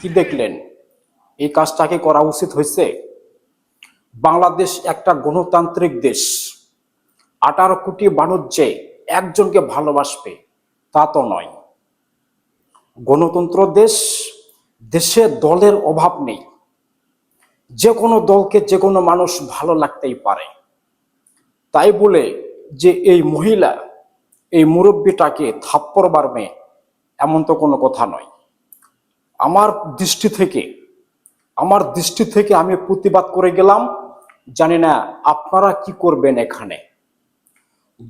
কি দেখলেন? এই কাজটা কি করা উচিত হয়েছে? বাংলাদেশ একটা গণতান্ত্রিক দেশ। 18 কোটি মানুষ যে একজনকে ভালোবাসবে তা তো নয়। গণতন্ত্র দেশ, দেশে দলের অভাব নেই। যে কোনো দলকে যে কোনো মানুষ ভালো লাগতেই পারে। তাই বলে যে এই মহিলা, এই মুরব্বিটাকে থাপ্পড় মারবে এমন তো কোনো কথা নয়। আমার দৃষ্টি থেকে আমি প্রতিবাদ করে গেলাম। জানি না আপনারা কি করবেন এখানে।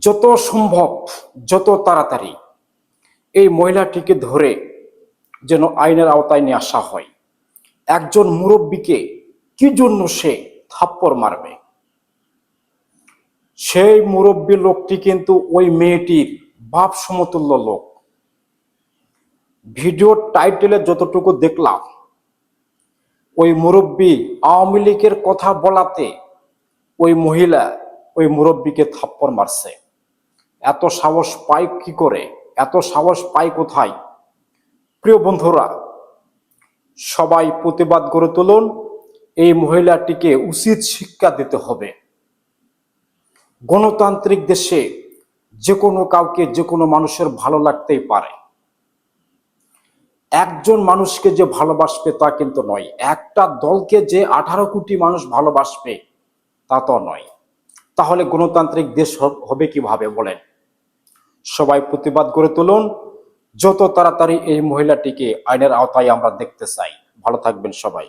যত সম্ভব, যত তাড়াতাড়ি এই মহিলাটিকে ধরে যেন আইনের আওতায় নিয়ে আসা হয়। একজন মুরব্বীকে কি জন্য সে থাপ্পড় মারবে? সেই মুরব্বী লোকটি কিন্তু ওই মেয়েটির বাপ সমতুল্য লোক। ভিডিওর টাইটেলে যতটুকু দেখলাম, ওই মুরব্বী আওয়ামী লীগের কথা বলাতে ওই মহিলা ওই মুরব্বীকে থাপ্পড় মারছে। এত সাহস পায় কি করে? এত সাহস পায় কোথায়? প্রিয় বন্ধুরা, সবাই প্রতিবাদ গড়ে তুলুন। এই মহিলাটিকে উচিত শিক্ষা দিতে হবে। গণতান্ত্রিক দেশে যে কোনো কাউকে যে কোনো মানুষের ভালো লাগতেই পারে। একজন মানুষকে যে ভালোবাসবে তা কিন্তু নয়। একটা দলকে যে 18 কোটি মানুষ ভালোবাসবে তা তো নয়। তাহলে গণতান্ত্রিক দেশ হবে কিভাবে বলেন? সবাই প্রতিবাদ গড়ে তুলুন। যত তাড়াতাড়ি এই মহিলাটিকে আইনের আওতায় আমরা দেখতে চাই। ভালো থাকবেন সবাই।